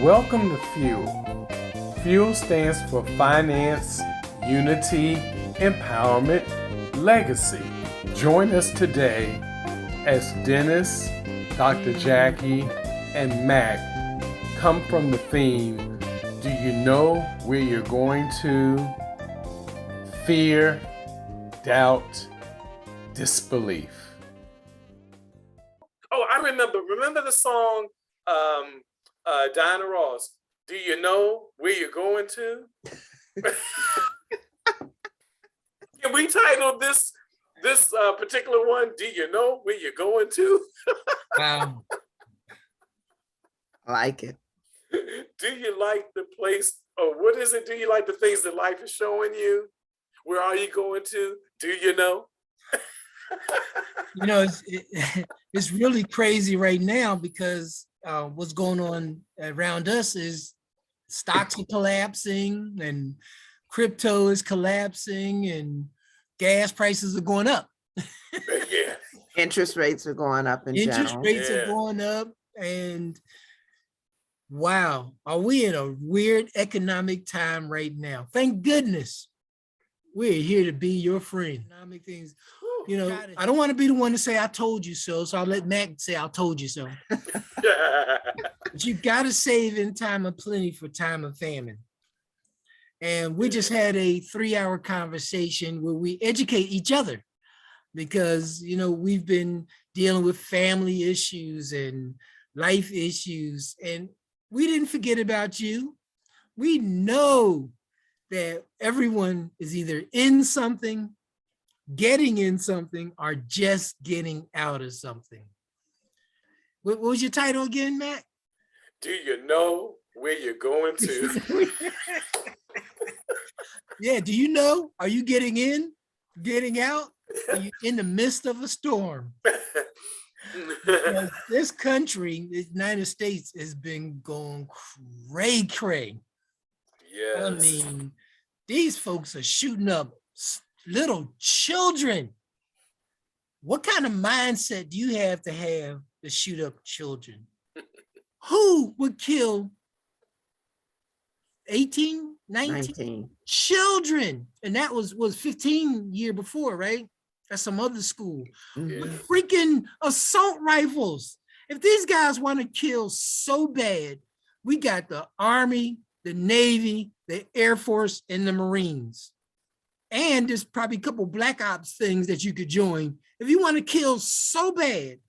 Welcome to Fuel. Fuel stands for Finance, Unity, Empowerment, Legacy. Join us today as Dennis, Dr. Jackie, and Mac come from the theme, Do you know where you're going to? Fear, doubt, disbelief. Oh, I remember. Remember the song, Diana Ross. Do you know where you're going to? Can we title this particular one? Do you know where you're going to? Wow. I like it. Do you like the place? Or what is it? Do you like the things that life is showing you? Where are you going to? Do you know? You know, it's really crazy right now because what's going on around us is stocks are collapsing and crypto is collapsing and gas prices are going up. Yeah. Interest rates are going up in Interest general. rates are going up, and wow, are we in a weird economic time right now? Thank goodness we're here to be your friend. Economic things, you know, I don't want to be the one to say I told you so, so I'll let Mac say I told you so. But you got to save in time of plenty for time of famine. And we just had a 3-hour conversation where we educate each other because, you know, we've been dealing with family issues and life issues, and we didn't forget about you. We know that everyone is either in something, getting in something, or just getting out of something. What was your title again, Matt? Do you know where you're going to? Yeah, do you know? Are you getting in, getting out? Are you in the midst of a storm? Because this country, the United States, has been going cray-cray. Yes. I mean, these folks are shooting up little children. What kind of mindset do you have to shoot up children? Who would kill 18, 19 children? And that was 15 year before, right? At some other school. Mhm. With freaking assault rifles. If these guys want to kill so bad, we got the Army, the Navy, the Air Force, and the Marines. And there's probably a couple Black Ops things that you could join. If you want to kill so bad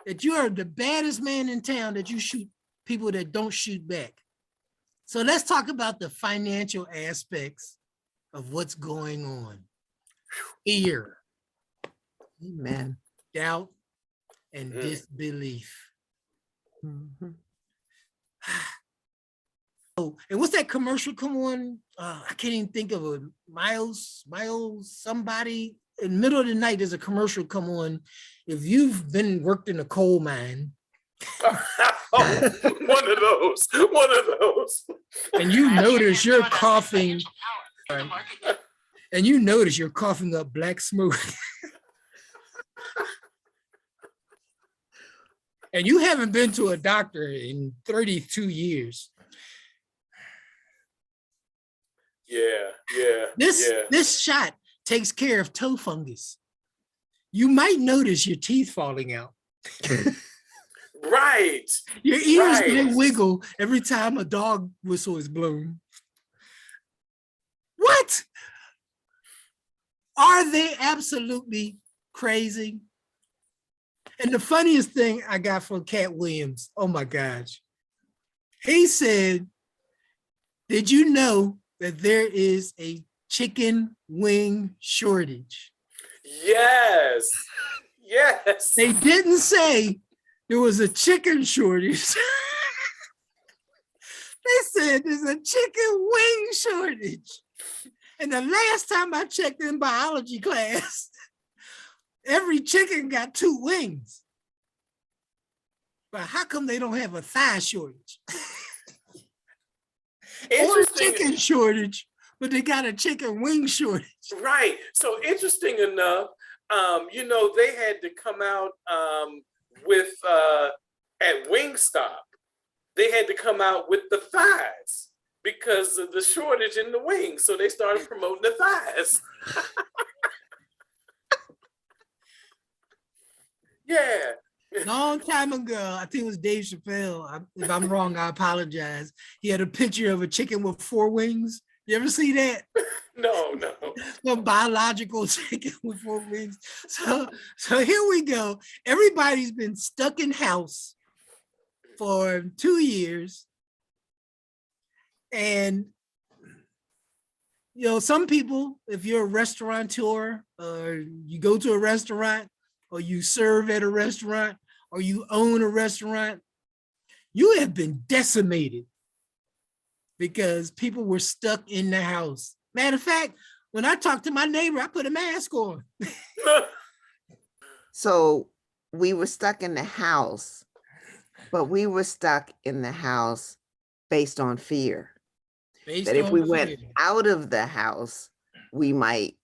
that you are the baddest man in town, that you shoot people that don't shoot back. So let's talk about the financial aspects of what's going on. Fear, Amen. doubt, and disbelief. Mhm. Oh, and what's that commercial come on? I can't even think of it. Miles, somebody. In the middle of the night, there's a commercial come on. If you've been worked in a coal mine. One of those. And you notice you're coughing. And you notice you're coughing up black smoke. And you haven't been to a doctor in 32 years. Yeah. This shot takes care of toe fungus. You might notice your teeth falling out. Right. Your ears they wiggle every time a dog whistle is blown. What? Are they absolutely crazy? And the funniest thing I got from Cat Williams, oh my gosh. He said, did you know that there is a chicken wing shortage? Yes. They didn't say there was a chicken shortage. They said there's a chicken wing shortage. And the last time I checked in biology class, every chicken got 2 wings. But how come they don't have a thigh shortage? Or a chicken shortage, but they got a chicken wing shortage. Right. So interesting enough, you know, they had to come out with at Wingstop. they had to come out with the thighs because of the shortage in the wings. So they started promoting the thighs. Yeah. Long time ago, I think it was Dave Chappelle. If I'm wrong, I apologize. He had a picture of a chicken with 4 wings. You ever see that? No. A biological chicken with 4 wings. So here we go. Everybody's been stuck in house for 2 years. And, some people, if you're a restaurateur or you go to a restaurant or you serve at a restaurant or you own a restaurant, you have been decimated because people were stuck in the house. Matter of fact, when I talked to my neighbor, I put a mask on. So we were stuck in the house, but we were stuck in the house based on fear. That if we went out of the house, we might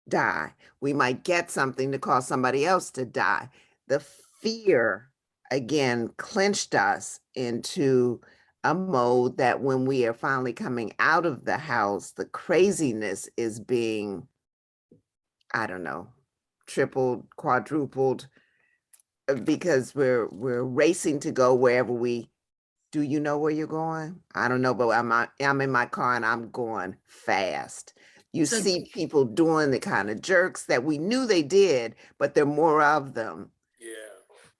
die. We might get something to cause somebody else to die. The fear, again, clinched us into a mode that when we are finally coming out of the house, the craziness is being, I don't know, tripled, quadrupled, because we're racing to go wherever we. Do you know where you're going? I don't know, but I'm in my car and I'm going fast. You see people doing the kind of jerks that we knew they did, but there are more of them. Yeah.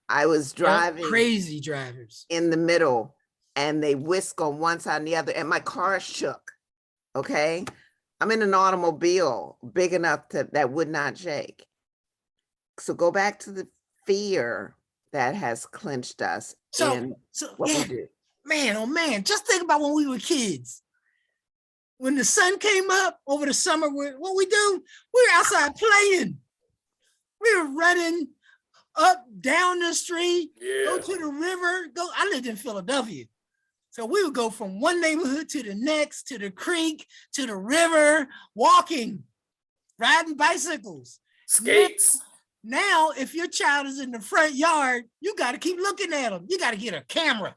I was driving crazy drivers in the middle and they whisk on one side and the other and my car shook. Okay. I'm in an automobile big enough that would not shake. So go back to the fear that has clinched us in what we do. Man, oh man, just think about when we were kids. When the sun came up over the summer, what we do? We were outside playing. We were running up, down the street, go to the river. I lived in Philadelphia. So we would go from one neighborhood to the next, to the creek, to the river, walking, riding bicycles. Skates. Now, if your child is in the front yard, you got to keep looking at them. You got to get a camera.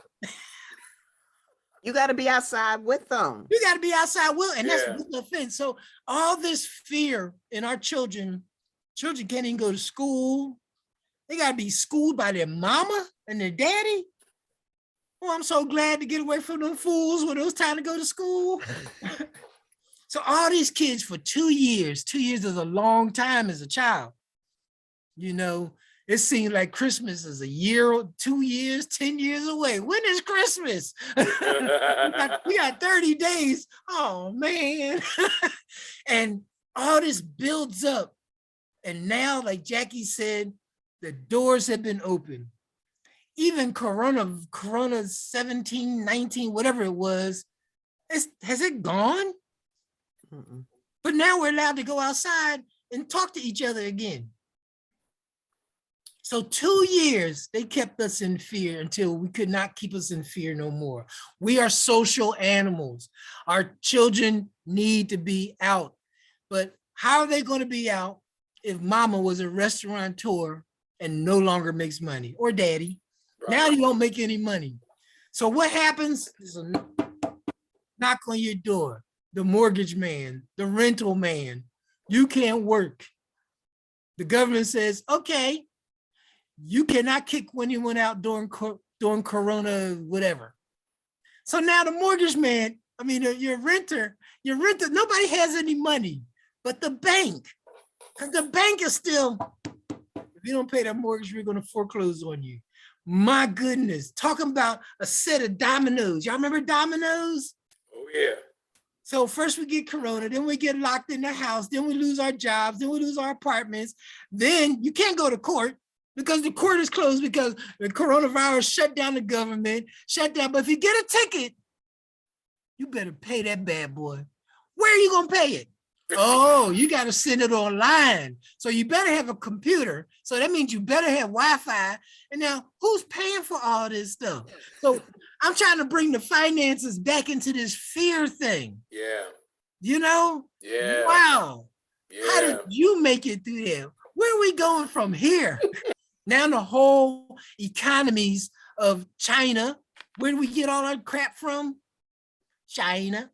You got to be outside with them. You got to be outside with, and that's the thing. So all this fear in our children can't even go to school. They got to be schooled by their mama and their daddy. Oh, I'm so glad to get away from them fools when it was time to go to school. So all these kids for 2 years is a long time as a child. It seemed like Christmas is a year, 2 years, 10 years away. When is Christmas? we got 30 days. Oh, man. And all this builds up. And now, like Jackie said, the doors have been opened. Even Corona 17, 19, whatever it was, has it gone? Mm-mm. But now we're allowed to go outside and talk to each other again. So 2 years, they kept us in fear until we could not keep us in fear no more. We are social animals. Our children need to be out. But how are they going to be out if mama was a restaurateur and no longer makes money, or daddy? Right. Now you don't make any money. So what happens? There's a knock on your door. The mortgage man, the rental man, you can't work. The government says, okay, you cannot kick anyone out during Corona, whatever. So now the mortgage man, your renter, nobody has any money, but the bank, because the bank is still, if you don't pay that mortgage, we're going to foreclose on you. My goodness, talking about a set of dominoes. Y'all remember dominoes? Oh, yeah. So first we get Corona, then we get locked in the house, then we lose our jobs, then we lose our apartments. Then you can't go to court because the court is closed because the coronavirus shut down the government, shut down. But if you get a ticket, you better pay that bad boy. Where are you going to pay it? Oh, you got to send it online. So you better have a computer. So that means you better have Wi-Fi. And now who's paying for all this stuff? So I'm trying to bring the finances back into this fear thing. Yeah. Yeah. Wow. Yeah. How did you make it through there? Where are we going from here? Now the whole economies of China, Where do we get all our crap from? China,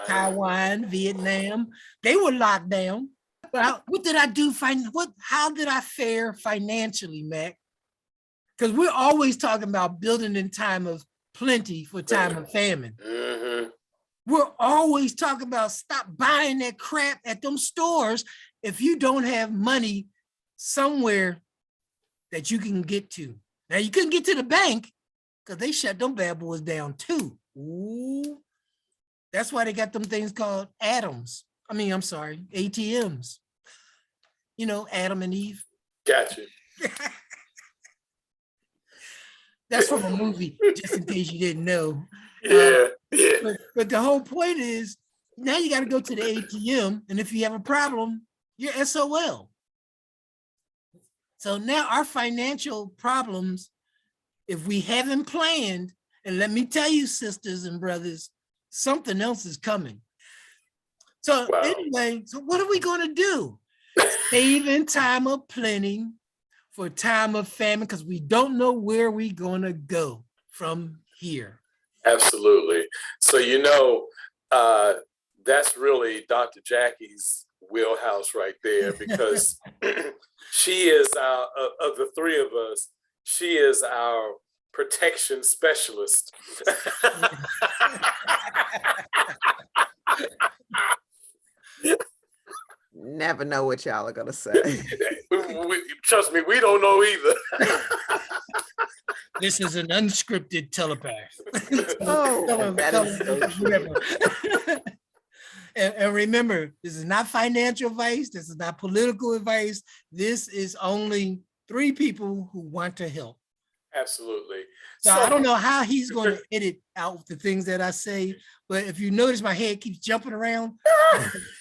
Taiwan, Vietnam. They were locked down. But what did I do? How did I fare financially, Mac? Because we're always talking about building in time of plenty for time of famine. Mm-hmm. We're always talking about stop buying that crap at them stores if you don't have money somewhere that you can get to. Now, you couldn't get to the bank because they shut them bad boys down too. Ooh. That's why they got them things called ATMs. You know, Adam and Eve. Gotcha. That's from a movie, just in case you didn't know. Yeah. But the whole point is, now you got to go to the ATM, and if you have a problem, you're SOL. So now our financial problems, if we haven't planned, and let me tell you, sisters and brothers, something else is coming. So anyway, so what are we going to do? Save in time of plenty for time of famine, because we don't know where we're going to go from here. Absolutely. So, that's really Dr. Jackie's wheelhouse right there, because she is of the three of us, she is our protection specialist. Never know what y'all are gonna say. Trust me, we don't know either. This is an unscripted telepath. That is so true. And remember, this is not financial advice. This is not political advice. This is only 3 people who want to help. Absolutely. So I don't know how he's going to edit out the things that I say, but if you notice my head keeps jumping around,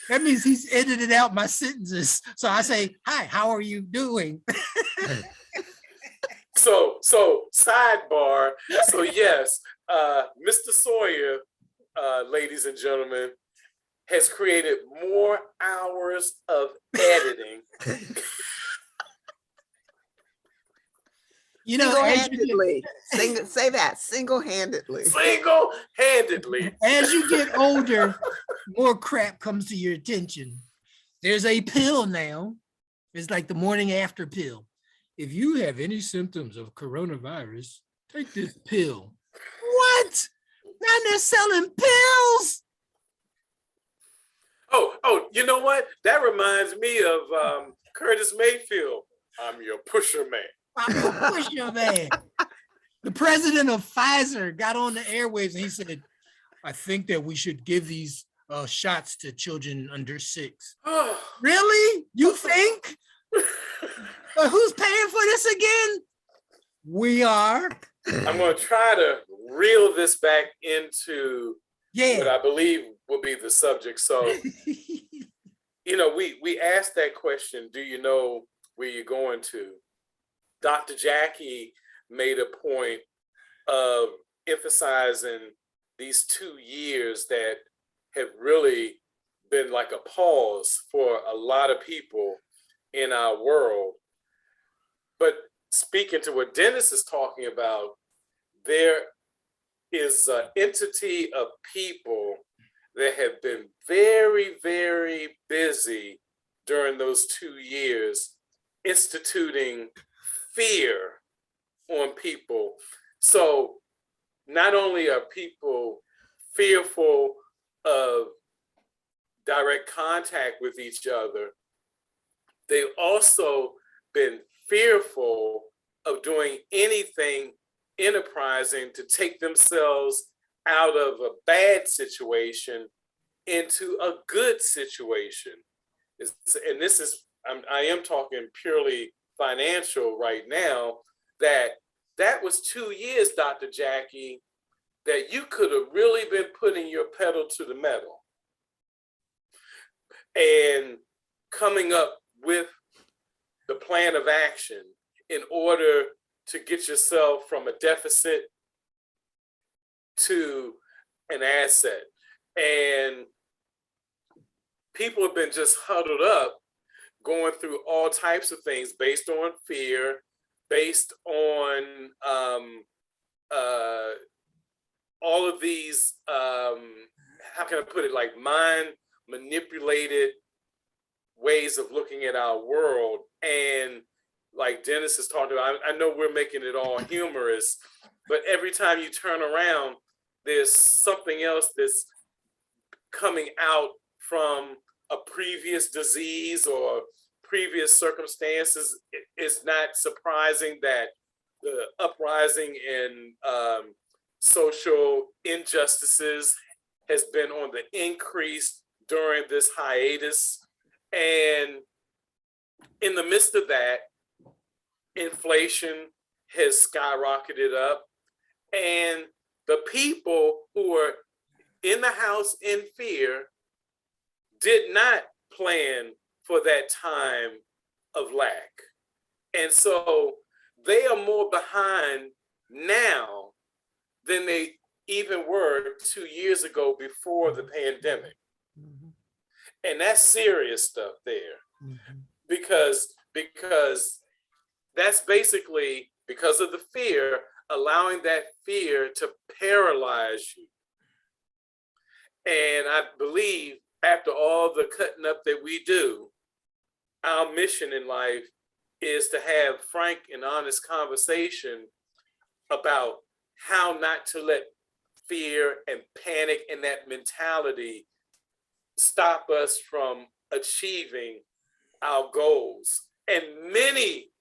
that means he's edited out my sentences. So I say, hi, how are you doing? So sidebar. So yes, Mr. Sawyer, ladies and gentlemen, has created more hours of editing. You know, single-handedly. Say that, single-handedly. Single-handedly. As you get older, more crap comes to your attention. There's a pill now. It's like the morning after pill. If you have any symptoms of coronavirus, take this pill. What? Now they're selling pills? Oh, you know what? That reminds me of Curtis Mayfield. I'm your pusher man. I'm a pusher man. The president of Pfizer got on the airwaves and he said, I think that we should give these shots to children under 6. Really? You think? Who's paying for this again? We are. I'm going to try to reel this back into what I believe will be the subject. So, we asked that question, do you know where you're going to? Dr. Jackie made a point of emphasizing these 2 years that have really been like a pause for a lot of people in our world. But speaking to what Dennis is talking about, there is an entity of people that have been very, very busy during those 2 years, instituting fear on people. So not only are people fearful of direct contact with each other, they've also been fearful of doing anything enterprising to take themselves out of a bad situation into a good situation. And this is, I am talking purely financial right now, that was 2 years, Dr. Jackie, that you could have really been putting your pedal to the metal and coming up with the plan of action in order to get yourself from a deficit to an asset. And people have been just huddled up, going through all types of things based on fear, based on all of these, how can I put it, like mind manipulated ways of looking at our world. And like Dennis is talking about, I know we're making it all humorous, but every time you turn around, there's something else that's coming out from a previous disease or previous circumstances. It's not surprising that the uprising in social injustices has been on the increase during this hiatus. And in the midst of that, inflation has skyrocketed up, and the people who are in the house in fear did not plan for that time of lack. And so they are more behind now than they even were 2 years ago before the pandemic. Mhm. And that's serious stuff there. Mhm. Because that's basically, because of the fear, allowing that fear to paralyze you. And I believe after all the cutting up that we do, our mission in life is to have frank and honest conversation about how not to let fear and panic and that mentality stop us from achieving our goals. And many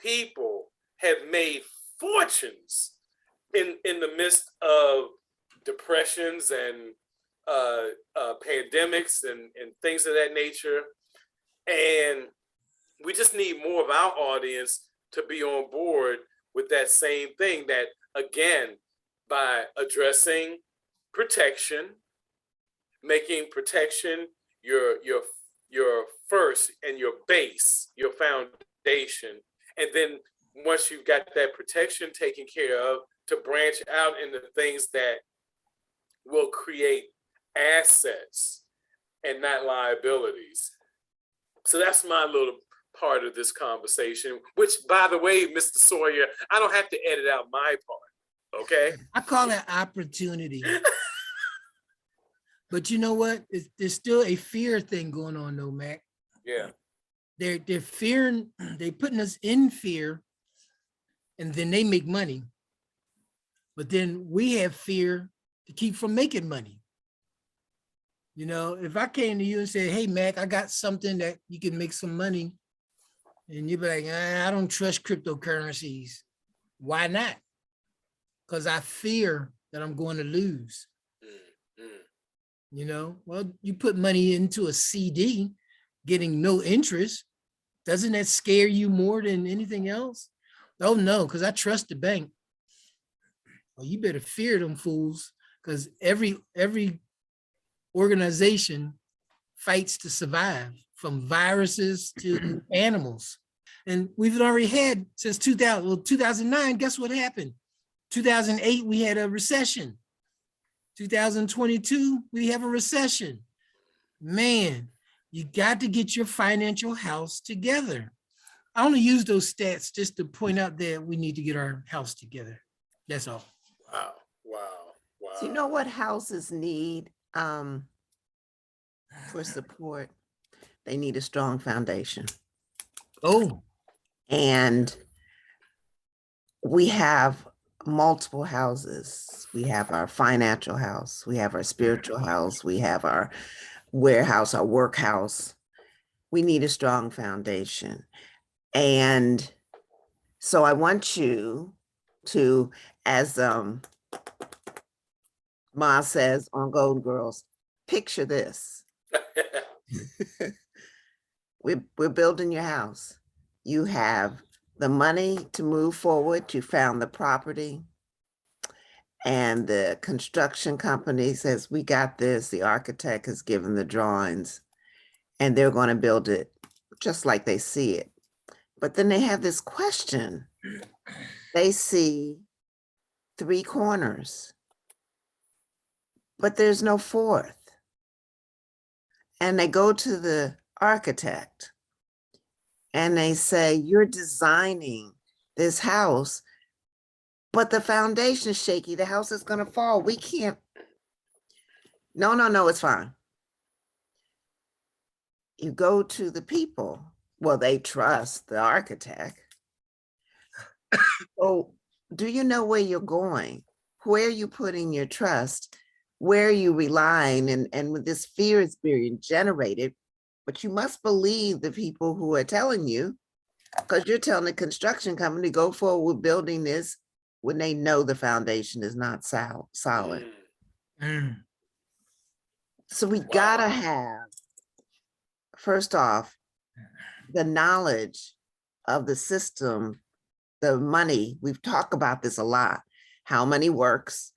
people have made fortunes in the midst of depressions and pandemics and things of that nature. And we just need more of our audience to be on board with that same thing, that again, by addressing protection, making protection your first and your base, your foundation. And then once you've got that protection taken care of, to branch out into things that will create assets and not liabilities. So that's my little part of this conversation, which, by the way, Mr. Sawyer, I don't have to edit out my part, okay? I call it opportunity. But you know what? There's still a fear thing going on though, Mac. Yeah. They're fearing, they're putting us in fear, and then they make money. But then we have fear to keep from making money. You know, if I came to you and said, hey, Mac, I got something that you can make some money, and you'd be like, I don't trust cryptocurrencies. Why not? Because I fear that I'm going to lose. You know, well, you put money into a CD getting no interest. Doesn't that scare you more than anything else? Oh, no, because I trust the bank. Well, you better fear them fools, because every organization fights to survive, from viruses to animals. And we've already had since 2009, guess what happened? 2008, we had a recession. 2022, we have a recession. Man, you got to get your financial house together. I only use those stats just to point out that we need to get our house together. That's all. Wow. So you know what houses need for support? They need a strong foundation. Oh. And we have multiple houses. We have our financial house, we have our spiritual house, we have our warehouse, our workhouse. We need a strong foundation. And so I want you to, as Ma says on Golden Girls, picture this. We're building your house. You have the money to move forward. You found the property, and the construction company says, we got this. The architect has given the drawings, and they're going to build it just like they see it. But then they have this question. They see 3 corners, but there's no 4th. And they go to the architect and they say, you're designing this house, but the foundation's shaky. The house is going to fall. We can't. No, it's fine. You go to the people. Well, they trust the architect. Oh, do you know where you're going? Where are you putting your trust? Where are you relying? And when this fear is being generated, but you must believe the people who are telling you, because you're telling the construction company, go forward with building this when they know the foundation is not solid. So we gotta have, first off, the knowledge of the system, the money. We've talked about this a lot. How money works,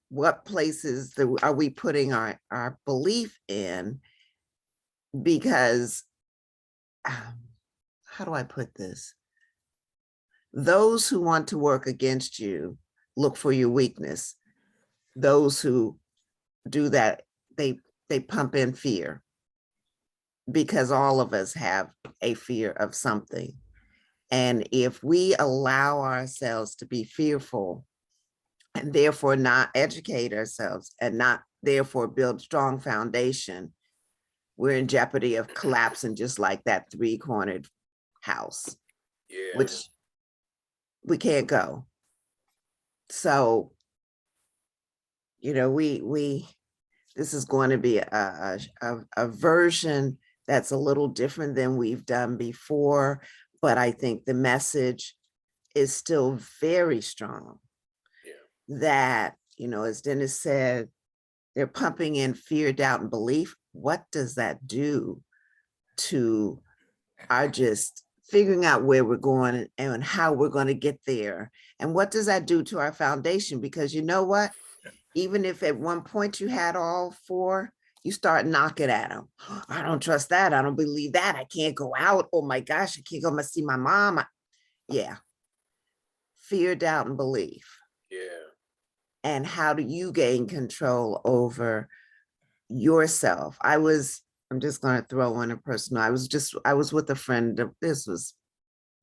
what places are we putting our belief in? Because, how do I put this? Those who want to work against you look for your weakness. Those who do that, they pump in fear, because all of us have a fear of something. And if we allow ourselves to be fearful and therefore not educate ourselves and not therefore build strong foundation, we're in jeopardy of collapsing, just like that 3-cornered house, which we can't go. So, you know, this is going to be a version that's a little different than we've done before, but I think the message is still very strong. That, you know, as Dennis said, they're pumping in fear, doubt, and belief. What does that do to our just figuring out where we're going and how we're going to get there? And what does that do to our foundation? Because you know what? Even if at one point you had all 4, you start knocking at them. I don't trust that. I don't believe that. I can't go out. Oh my gosh, I can't go see my mom. Yeah. Fear, doubt, and belief. And how do you gain control over yourself? I'm just going to throw in a personal. I was with a friend. This was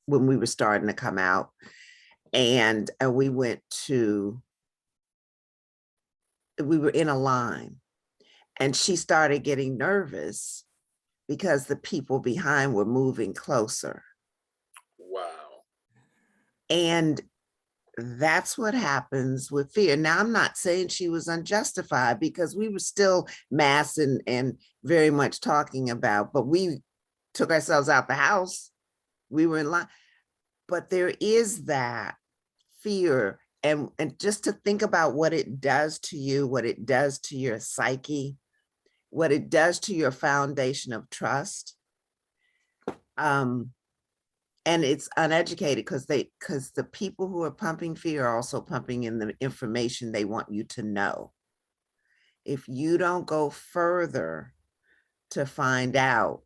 when we were starting to come out, and we were in a line, and she started getting nervous because the people behind were moving closer. Wow. And that's what happens with fear. Now, I'm not saying she was unjustified, because we were still mass and very much talking about, but we took ourselves out the house. We were in line. But there is that fear. And just to think about what it does to you, what it does to your psyche, what it does to your foundation of trust. And it's uneducated, because the people who are pumping fear are also pumping in the information they want you to know. If you don't go further to find out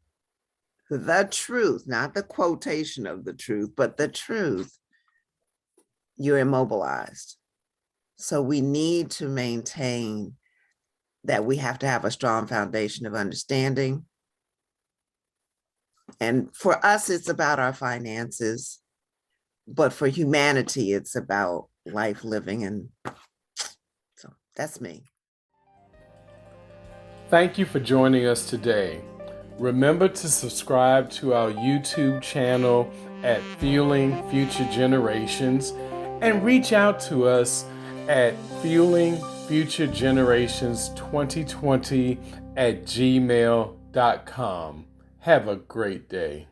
the truth, not the quotation of the truth, but the truth, you're immobilized. So we need to maintain that we have to have a strong foundation of understanding. And for us, it's about our finances, but for humanity, it's about life living. And so that's me. Thank you for joining us today. Remember to subscribe to our YouTube channel at Fueling Future Generations, and reach out to us at fuelingfuturegenerations2020@gmail.com. Have a great day.